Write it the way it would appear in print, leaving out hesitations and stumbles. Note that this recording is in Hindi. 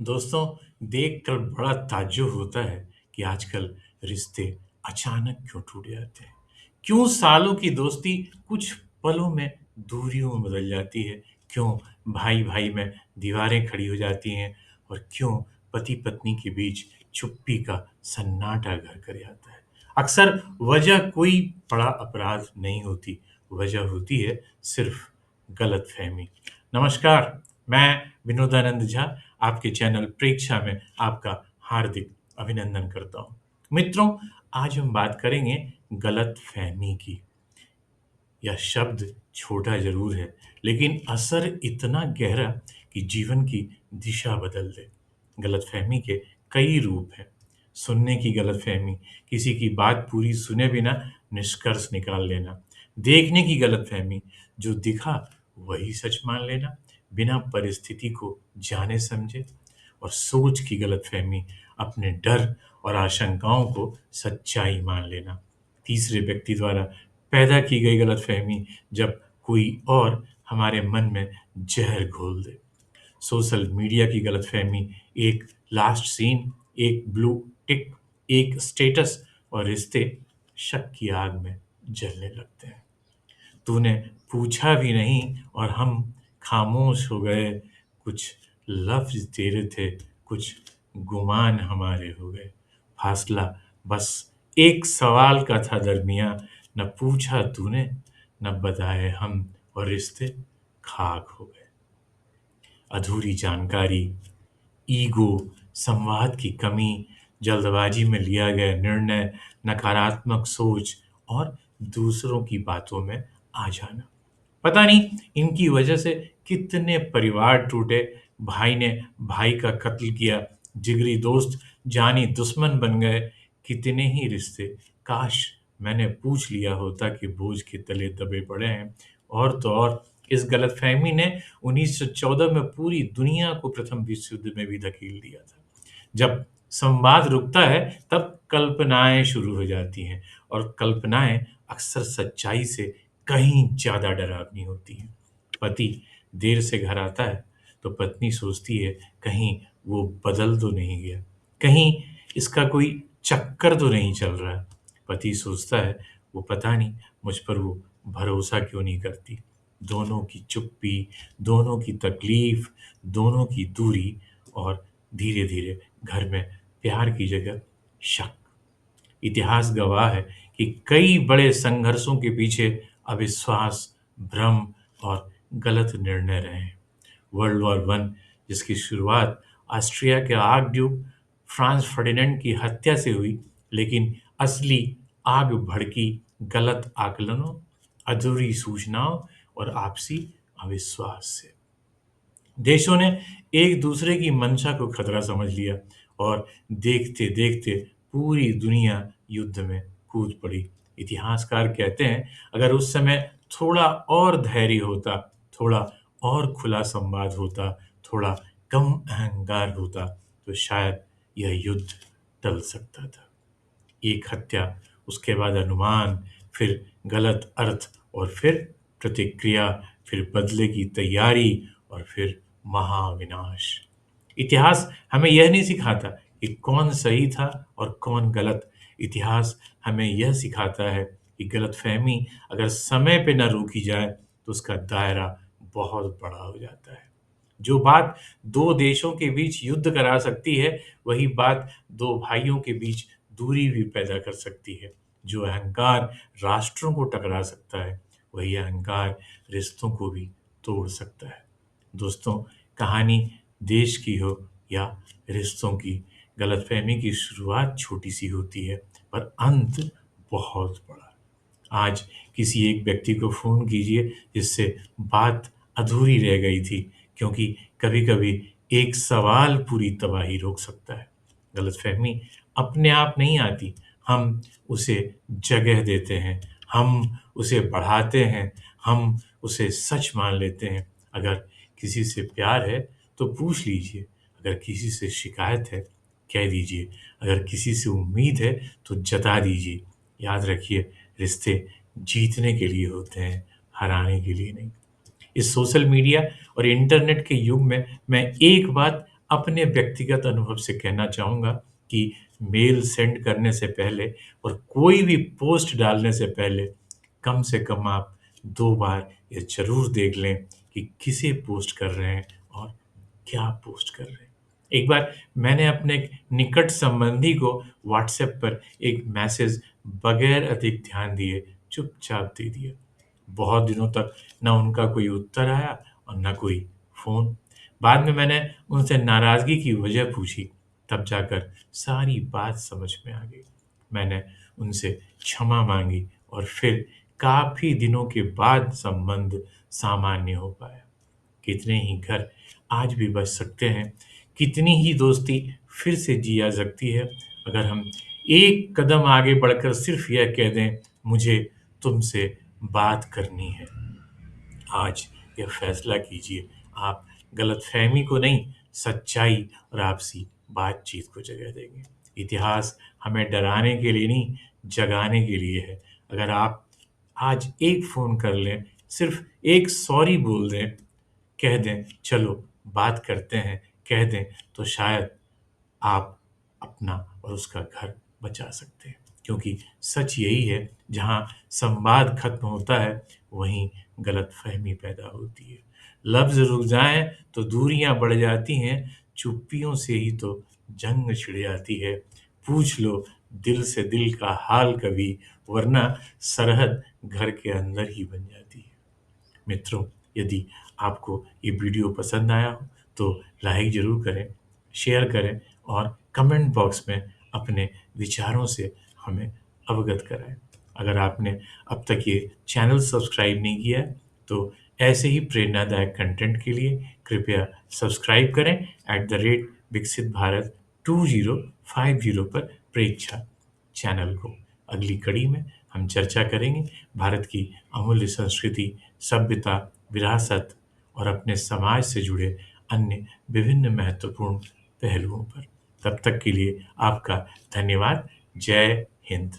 दोस्तों, देखकर बड़ा ताज्जुब होता है कि आजकल रिश्ते अचानक क्यों टूट जाते हैं। क्यों सालों की दोस्ती कुछ पलों में दूरियों में बदल जाती है। क्यों भाई-भाई में दीवारें खड़ी हो जाती हैं और क्यों पति-पत्नी के बीच चुप्पी का सन्नाटा घर कर जाता है। अक्सर वजह कोई बड़ा अपराध नहीं होती, वजह होती है सिर्फ गलतफ़हमी। नमस्कार, मैं विनोदानंद झा आपके चैनल प्रेक्षा में आपका हार्दिक अभिनंदन करता हूँ। मित्रों, आज हम बात करेंगे गलतफ़हमी की। यह शब्द छोटा ज़रूर है, लेकिन असर इतना गहरा कि जीवन की दिशा बदल दे। गलतफ़हमी के कई रूप हैं। सुनने की गलतफ़हमी, किसी की बात पूरी सुने बिना निष्कर्ष निकाल लेना। देखने की गलतफ़हमी, जो दिखा वही सच मान लेना, बिना परिस्थिति को जाने-समझे। और सोच की गलतफ़हमी, अपने डर और आशंकाओं को सच्चाई मान लेना। तीसरे व्यक्ति द्वारा पैदा की गई गलतफ़हमी, जब कोई और हमारे मन में ज़हर घोल दे। सोशल मीडिया की गलतफ़हमी, एक लास्ट सीन, एक ब्लू टिक, एक स्टेटस और रिश्ते शक की आग में जलने लगते हैं। तूने पूछा भी नहीं और हम खामोश हो गए। कुछ लफ्ज़ तेरे थे, कुछ गुमान हमारे हो गए। फासला बस एक सवाल का था दरमियाँ, न पूछा तूने, न बताए हम, और रिश्ते खाक हो गए। अधूरी जानकारी, ईगो, संवाद की कमी, जल्दबाजी में लिया गया निर्णय, नकारात्मक सोच और दूसरों की बातों में आ जाना। पता नहीं इनकी वजह से कितने परिवार टूटे। भाई ने भाई का कत्ल किया, जिगरी दोस्त जानी दुश्मन बन गए। कितने ही रिश्ते काश मैंने पूछ लिया होता कि बोझ के तले दबे पड़े हैं। और तो और इस गलतफहमी ने 1914 में पूरी दुनिया को प्रथम विश्व युद्ध में भी धकेल दिया था। जब संवाद रुकता है, तब कल्पनाएं शुरू हो जाती हैं और कल्पनाएं अक्सर सच्चाई से कहीं ज़्यादा डरावनी होती हैं। पति देर से घर आता है, तो पत्नी सोचती है कहीं वो बदल तो नहीं गया, कहीं इसका कोई चक्कर तो नहीं चल रहा है। पति सोचता है वो पता नहीं मुझ पर वो भरोसा क्यों नहीं करती। दोनों की चुप्पी, दोनों की तकलीफ, दोनों की दूरी और धीरे-धीरे घर में प्यार की जगह शक। इतिहास गवाह है कि कई बड़े संघर्षों के पीछे अविश्वास, भ्रम और गलत निर्णय रहे हैं। वर्ल्ड वॉर वन, जिसकी शुरुआत ऑस्ट्रिया के आर्कड्यूक फ्रांज फर्डिनेंड की हत्या से हुई, लेकिन असली आग भड़की गलत आकलनों, अधूरी सूचनाओं और आपसी अविश्वास से। देशों ने एक दूसरे की मंशा को खतरा समझ लिया और देखते-देखते पूरी दुनिया युद्ध में कूद पड़ी। इतिहासकार कहते हैं, अगर उस समय थोड़ा और धैर्य होता, थोड़ा और खुला संवाद होता, थोड़ा कम अहंकार होता, तो शायद यह युद्ध टल सकता था। एक हत्या, उसके बाद अनुमान, फिर गलत अर्थ और फिर प्रतिक्रिया, फिर बदले की तैयारी और फिर महाविनाश। इतिहास हमें यह नहीं सिखाता कि कौन सही था और कौन गलत। इतिहास हमें यह सिखाता है कि गलतफहमी अगर समय पे न रोकी जाए, तो उसका दायरा बहुत बड़ा हो जाता है। जो बात दो देशों के बीच युद्ध करा सकती है, वही बात दो भाइयों के बीच दूरी भी पैदा कर सकती है। जो अहंकार राष्ट्रों को टकरा सकता है, वही अहंकार रिश्तों को भी तोड़ सकता है। दोस्तों, कहानी देश की हो या रिश्तों की, गलतफहमी की शुरुआत छोटी सी होती है, पर अंत बहुत बड़ा। आज किसी एक व्यक्ति को फ़ोन कीजिए जिससे बात अधूरी रह गई थी, क्योंकि कभी-कभी एक सवाल पूरी तबाही रोक सकता है। गलतफ़हमी अपने आप नहीं आती, हम उसे जगह देते हैं, हम उसे बढ़ाते हैं, हम उसे सच मान लेते हैं। अगर किसी से प्यार है, तो पूछ लीजिए, अगर किसी से शिकायत है, कह दीजिए, अगर किसी से उम्मीद है, तो जता दीजिए। याद रखिए, रिश्ते जीतने के लिए होते हैं, हराने के लिए नहीं। इस सोशल मीडिया और इंटरनेट के युग में मैं एक बात अपने व्यक्तिगत अनुभव से कहना चाहूँगा कि मेल सेंड करने से पहले और कोई भी पोस्ट डालने से पहले कम से कम आप 2 बार ये ज़रूर देख लें कि किसे पोस्ट कर रहे हैं और क्या पोस्ट कर रहे हैं। एक बार मैंने अपने एक निकट संबंधी को व्हाट्सएप पर एक मैसेज बगैर अधिक ध्यान दिए चुपचाप दे दिया। बहुत दिनों तक ना उनका कोई उत्तर आया और ना कोई फ़ोन। बाद में मैंने उनसे नाराज़गी की वजह पूछी, तब जाकर सारी बात समझ में आ गई। मैंने उनसे क्षमा माँगी और फिर काफ़ी दिनों के बाद संबंध सामान्य हो पाया। कितने ही घर आज भी बच सकते हैं, कितनी ही दोस्ती फिर से जी जा सकती है, अगर हम एक कदम आगे बढ़कर सिर्फ़ यह कह दें, मुझे तुमसे बात करनी है। आज यह फैसला कीजिए, आप गलतफ़हमी को नहीं, सच्चाई और आपसी बातचीत को जगह देंगे। इतिहास हमें डराने के लिए नहीं, जगाने के लिए है। अगर आप आज एक फ़ोन कर लें, सिर्फ़ एक सॉरी बोल दें, कह दें, "चलो बात करते हैं", कह दें, तो शायद आप अपना और उसका घर बचा सकते हैं। क्योंकि सच यही है, जहाँ संवाद खत्म होता है, वहीं गलतफ़हमी पैदा होती है। लफ्ज़ रुक जाएँ तो दूरियाँ बढ़ जाती हैं, चुप्पियों से ही तो जंग छिड़ जाती है। पूछ लो दिल से दिल का हाल कभी, वरना सरहद घर के अंदर ही बन जाती है। मित्रों, यदि आपको ये वीडियो पसंद आया हो तो लाइक ज़रूर करें, शेयर करें और कमेंट बॉक्स में अपने विचारों से हमें अवगत कराएँ। अगर आपने अब तक ये चैनल सब्सक्राइब नहीं किया है, तो ऐसे ही प्रेरणादायक कंटेंट के लिए कृपया सब्सक्राइब करें विकसित भारत 2050 पर प्रेक्षा चैनल को। अगली कड़ी में हम चर्चा करेंगे भारत की अमूल्य संस्कृति, सभ्यता, विरासत और अपने समाज से जुड़े अन्य विभिन्न महत्वपूर्ण पहलुओं पर। तब तक के लिए आपका धन्यवाद। जय हिंद।